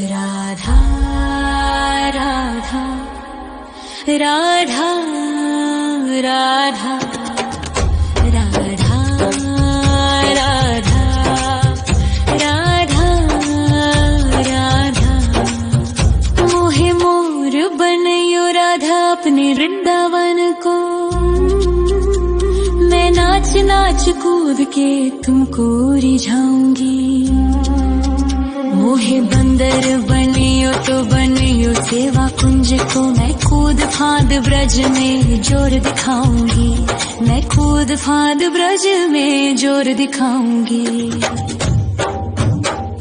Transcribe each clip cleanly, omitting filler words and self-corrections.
राधा राधा राधा राधा राधा राधा राधा राधा मोहे मोर बनयो राधा अपने वृंदावन को। मैं नाच नाच कूद के तुमको रिझाऊंगी। मोहे बंदर बनियो तो बनियो सेवा कुंज को। मैं कूद फांद ब्रज में जोर दिखाऊंगी। मैं कूद फांद ब्रज में जोर दिखाऊंगी।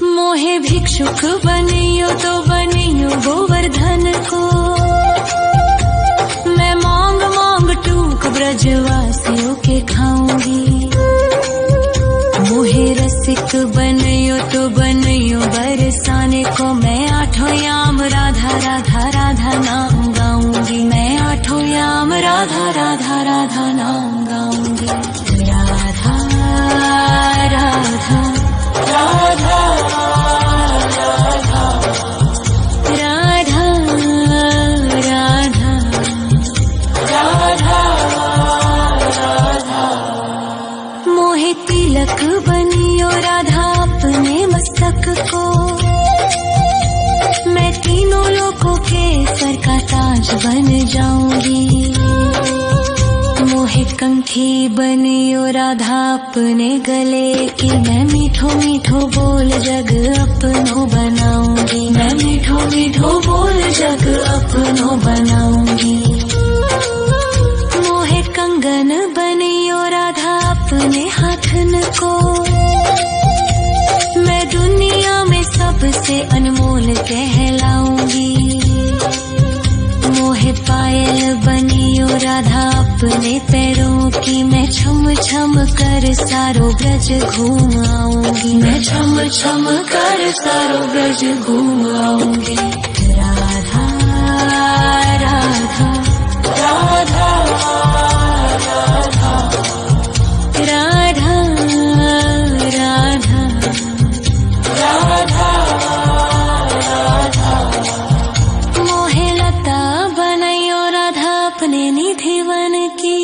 मोहे भिक्षुक बनियो तो बनियो गोवर्धन को। मैं मांग मांग टूक ब्रजवासियों के खाऊंगी। मोहे रसिक बनियो तो बनियो बरसाने को। मैं आठों याम राधा राधा राधा नाम गाऊंगी। मैं आठों याम राधा राधा राधा नाम गाऊंगी। राधा राधा राधा राधा राधा राधा राधा मोहे तिलक बनियो राधा अपने मस्तक को। मैं तीनों लोगों के सर का ताज बन जाऊंगी। मोहे कंठी बनियो राधा अपने गले की। मैं मीठो मीठो बोल जग अपनो बनाऊंगी। मैं मीठो मीठो बोल जग अपनो बनाऊंगी। मोहे कंगन बनियो राधा अपने हाथन को। मैं दुनिया में सबसे अनमोल कहलाऊंगी। मोहे पायल बनियो राधा अपने पैरों की। मैं छम छम कर सारो ब्रज घूम आऊंगी। मैं छम छम कर सारो ब्रज घूम आऊंगी। राधा राधा राधा राधा राधा राधा राधा राधा मोहे लता बनयो राधा अपने निधिवन की।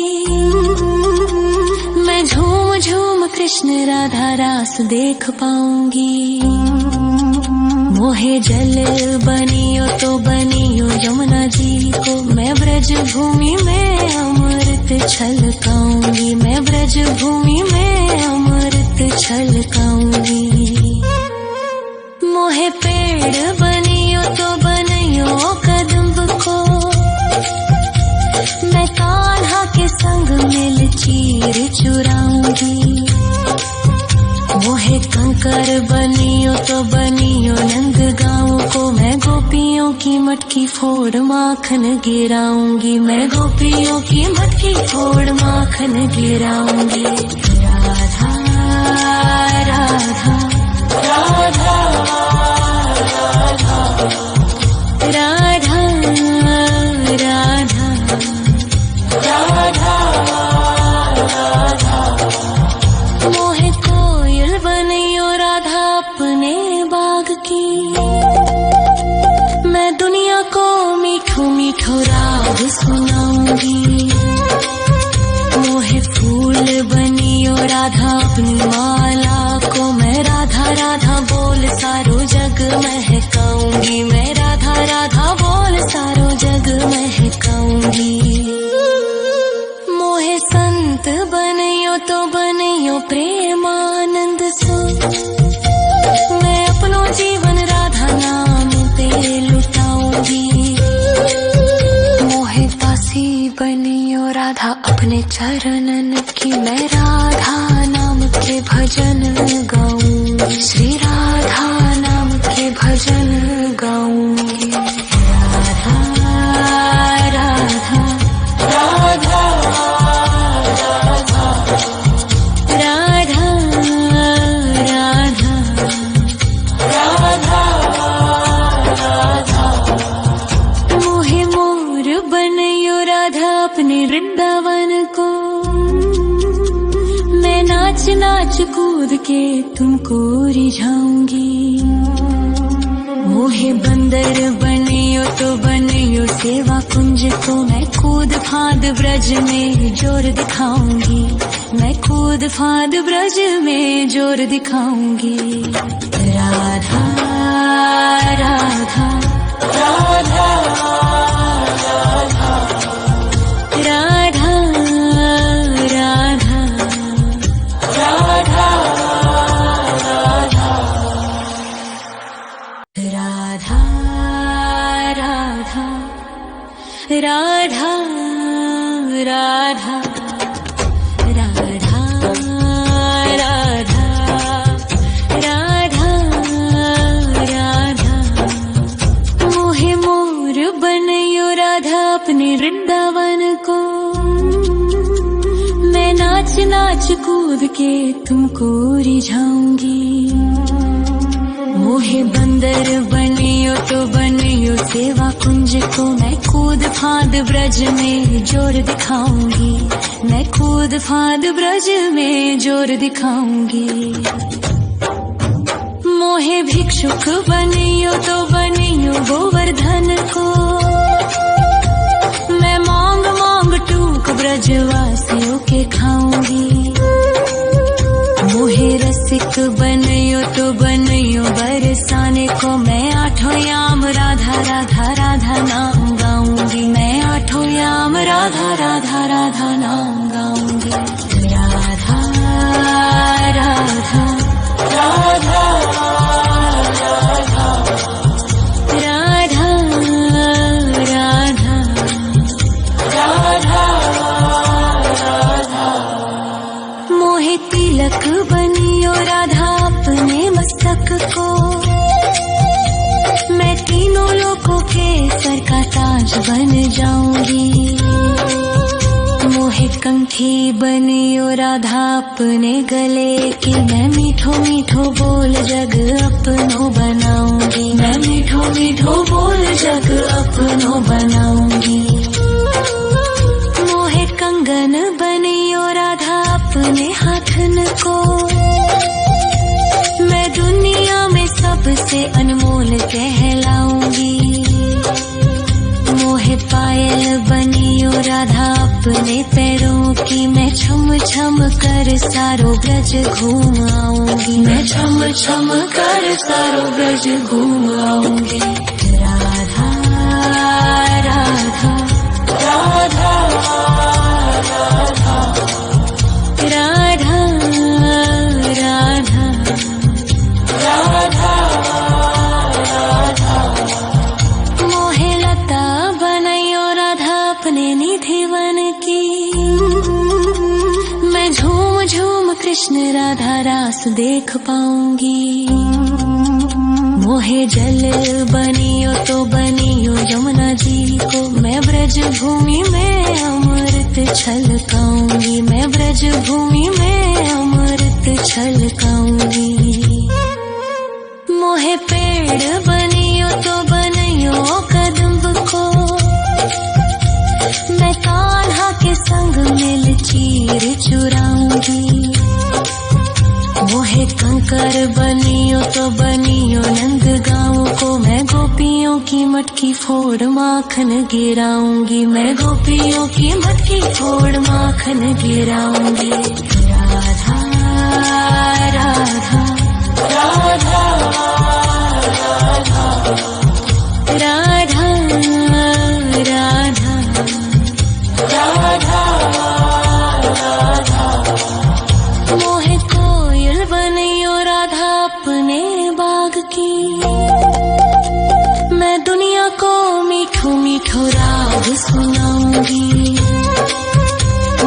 मैं झूम झूम कृष्ण राधा रास देख पाऊंगी। मोहे जल बनियो तो बनियो यमुना जी को। मैं ब्रज भूमि में अमृत छलकाऊंगी। मैं ब्रज भूमि में अमृत छलकाऊंगी। मोहे पेड़ बनियो तो बनियो कदम्ब को। मैं कान्हा के संग मिल चीर चुराऊंगी। मोहे कंकर बनियो तो बनियो नंद गाँव को। मैं गोपियों की मटकी फोड़ माखन गिराऊंगी। मैं गोपियों की मटकी फोड़ माखन गिराऊंगी। राधा राधा राधा राधा राधा राधा राधा मोहे कोयल बनियो राधा अपने बाग की। मैं दुनिया को मीठो मीठो राग सुनाऊंगी। मोहे फूल बनियो राधा अपनी माला को। मैं राधा राधा बोल सारो जग महकाऊंगी। मैं राधा राधा बोल सारो जग महकाऊंगी। मोहे संत बनियो तो बनियो प्रेमानंद सो। मैं अपनो जीवन राधा नाम पे लुटाऊंगी। मोहे दासी बनियो राधा अपने चरणन की। मैं राधा नाम के भजन गाऊंगी। श्री राधा नाम के भजन गाऊंगी। राधा राधा राधा राधा राधा राधा राधा मोहे मोर बनयो राधा अपने वृंदावन को। मैं नाच नाच कूद के तुमको रिझाऊंगी। मोहे मोहे बंदर बनियो तो बनियो सेवा कुंज को मैं कूद फांद ब्रज में जोर दिखाऊंगी, मैं कूद फांद ब्रज में जोर दिखाऊंगी। राधा राधा राधा राधा राधा राधा राधा राधा राधा राधा राधा राधा राधा राधा मोहे मोर बनयो राधा अपने वृंदावन को, मैं नाच नाच कूद के तुमको रिझाऊंगी। मोहे बंदर बनियो तो बनियो सेवा कुंज को मैं कूद फांद ब्रज में जोर दिखाऊंगी, मैं कूद फांद ब्रज में जोर दिखाऊंगी। मोहे भिक्षुक बनियो तो बनियो गोवर्धन को, मैं मांग मांग टूक ब्रजवासियों के खाऊंगी। मोहे रसिक बनियो तो बनियो बरसाने को, मैं आठों याम राधा राधा राधा नाम गाऊंगी, मैं आठों याम राधा राधा राधा नाम गाऊंगी। राधा राधा राधा राधा राधा राधा राधा मोहे तिलक बनियो राधा अपने मस्तक को, मैं तीनों लोगों के सर का ताज बन जाऊंगी। मोहे कंठी बनियो राधा अपने गले की, मैं मीठो मीठो बोल जग अपनो बनाऊंगी, मैं मीठो मीठो बोल जग अपनो बनाऊंगी। मोहे कंगन बनियो राधा अपने हाथन को, मैं दुनिया में सबसे अनमोल कहलाऊंगी। मोहे पायल बनियो राधा अपने पैरों की, मैं छम छम कर सारो ब्रज घूम आऊंगी, मैं छम छम कर सारो ब्रज घूम आऊंगी। राधा राधा राधा राधा राधा राधा राधा राधा मोहे लता बनयो राधा अपने निधि वन की, मैं झूम झूम कृष्ण राधा रास देख पाऊंगी। मोहे जल बनियो तो बनियो यमुना जी को, मैं ब्रज भूमि में अमृत छलकाऊंगी, मैं ब्रज भूमि में अमृत छलकाऊंगी। मोहे पेड़ बनियो तो बनियो कदम्ब को, मैं कान्हा के संग मिल चीर चुराऊंगी। मोहे कंकर बनियो तो बनियो नंद गाँव को, मैं गोपियों की मटकी फोड़ माखन गिराऊंगी, मैं गोपियों की मटकी फोड़ माखन गिराऊंगी। राधा राधा राधा राधा राधा राधा राधा मोहे कोयल बनियो राधा अपने बाग की, मैं दुनिया को मीठो मीठो राग सुनाऊंगी।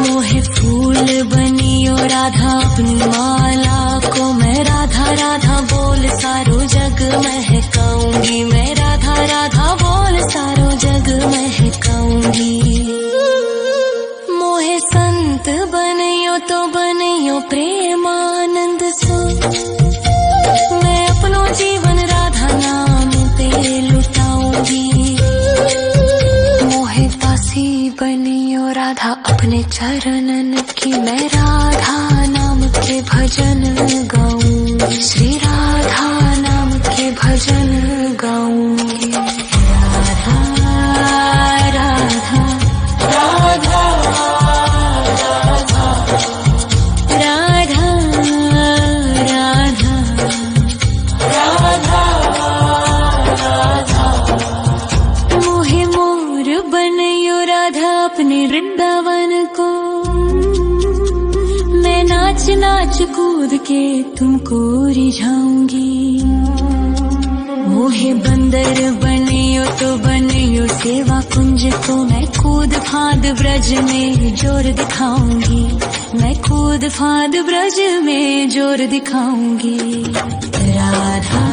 मोहे फूल बनियो राधा अपनी माला को, मैं राधा राधा बोल सारो जग महकाऊंगी, मैं राधा राधा बोल सारो जग महकाऊंगी। मोहे संत बनियो तो बनियो प्रेमानंद सो, मैं अपनो जीवन राधा नाम पे लुटाऊंगी। मोहे दासी बनियो राधा अपने चरणन की, मैं राधा नाम के भजन गाऊं, श्री राधा नाम के भजन गाऊं। कूद के तुमको रिझाऊंगी। मोहे बंदर बनियो तो बनियो सेवा कुंज को मैं कूद फाद ब्रज में जोर दिखाऊंगी। मैं कूद फाद ब्रज में जोर दिखाऊंगी। राधा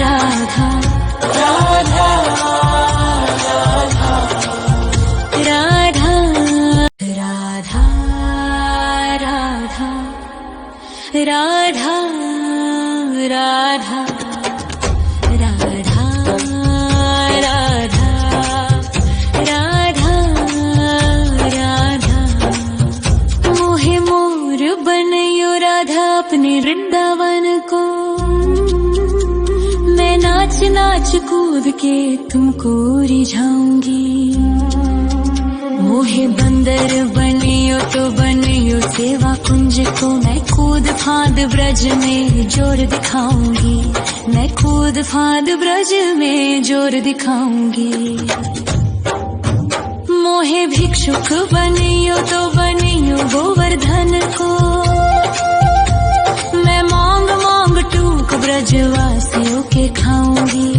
राधा राधा राधा राधा राधा राधा राधा राधा राधा राधा राधा मोहे मोर बनयो राधा अपने वृंदावन को। मैं नाच नाच कूद के तुमको रिझाऊंगी। मोहे बंदर बनियो तो बनियो सेवा कुंज को मैं कूद फाद ब्रज में जोर दिखाऊंगी। मैं कूद फाद ब्रज में जोर दिखाऊंगी। मोहे भिक्षुक बनियो तो बनियो गोवर्धन को। मैं मांग मांग टूक ब्रजवासियों के खाऊंगी।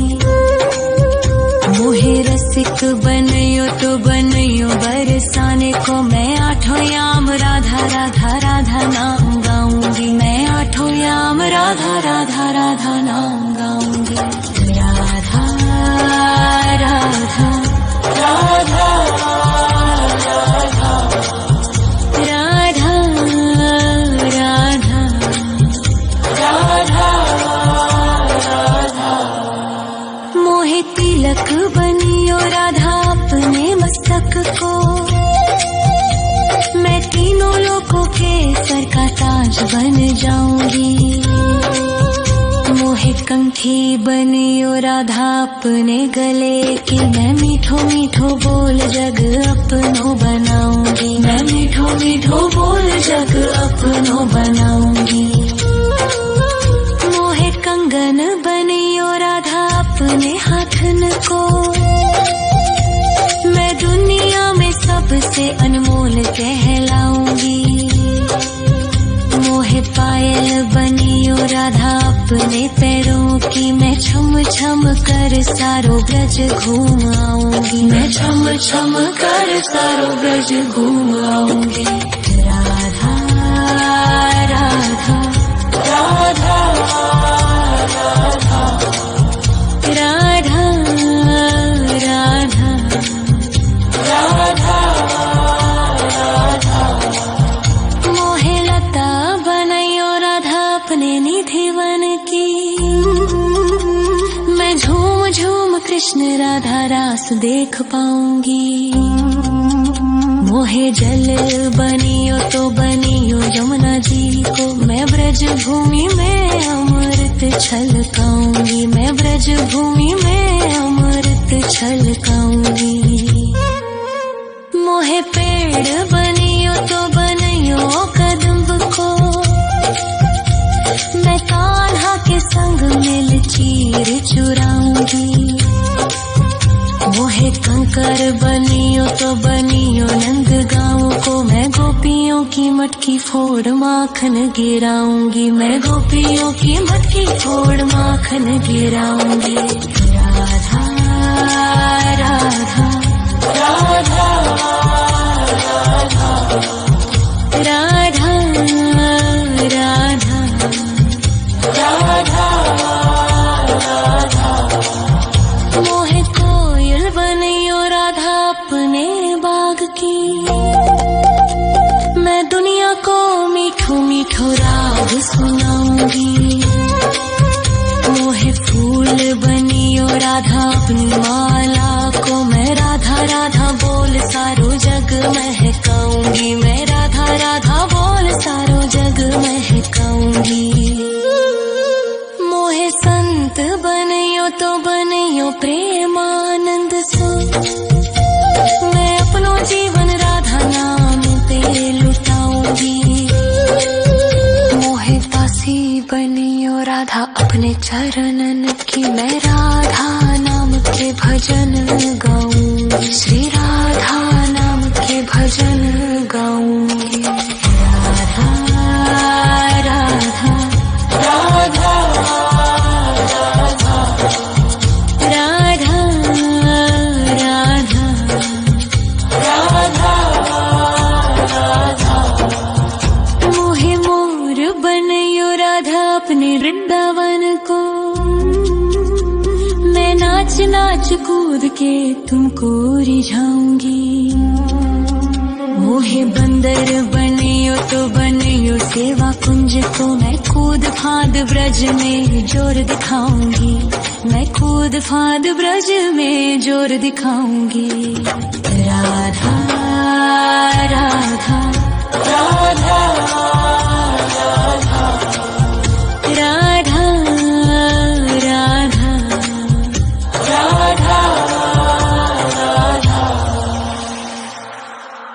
मोहे रसिक बनियो तो बनियो बरसाने को मैं आठों याम राधा राधा राधा नाम गाऊंगी। मैं आठों याम राधा राधा राधा नाम गाऊंगी। राधा राधा राधा राधा राधा राधा राधा राधा मोहे तिलक बनियो राधा अपने मस्तक को। मैं तीनों लोगों के सर का ताज बन जाऊंगी। मोहे कंठी बनियो राधा अपने गले की। मैं मीठो मीठो बोल जग अपनो बनाऊंगी। मैं मीठो मीठो बोल जग अपनो बनाऊंगी। मोहे कंगन बनियो राधा अपने हाथन को। मैं दुनिया में सबसे अनमोल कहलाऊंगी। मोहे पायल बनियो राधा अपने पैरों की। मैं छम छम कर सारो ब्रज घूम आऊंगी। मैं छम छम कर सारो ब्रज घूम आऊंगी। राधा राधा राधा राधा राधा राधा राधा राधा मोहे लता बनयो राधा अपने निधि वन की। मैं झूम झूम कृष्ण राधा रास देख पाऊंगी। मोहे जल बनियो तो बनियो यमुना जी को। मैं ब्रज भूमि में अमृत छलकाऊंगी। मैं ब्रज भूमि में अमृत छलकाऊंगी। मोहे पेड़ बनियो तो बनियो कदम्ब को। मैं कान्हा के संग मिल चीर चुराऊंगी। मोहे कंकर बनियो तो बनियो नंद गाँव को। मैं गोपियों की मटकी फोड़ माखन गिराऊंगी। मैं गोपियों की मटकी फोड़ माखन गिराऊंगी। राधा राधा राधा राधा राधा राधा राधा राधा मोहे कोयल बनियो राधा अपने बाग की। मैं दुनिया को मीठो मीठो राग सुनाऊंगी। मोहे फूल बनियो राधा अपनी माला को। मैं राधा राधा बोल सारो जग महकाऊंगी। मैं राधा राधा बोल सारो जग महकाऊंगी। मोहे संत बनियो तो बनियो प्रेमानंद सो। मैं अपनो जीवन राधा नाम पे लुटाऊंगी। मोहे दासी बनियो राधा अपने चरणन की। मैं राधा नाम के भजन गाऊंगी। श्री राधा नाम के भजन गाऊंगी। राधा नाच नाच कूद के तुमको रिझाऊंगी। मोहे बंदर बनियो तो बनियो सेवा कुंज को, मैं कूद फांद ब्रज में जोर दिखाऊंगी। मैं कूद फांद ब्रज में जोर दिखाऊंगी। राधा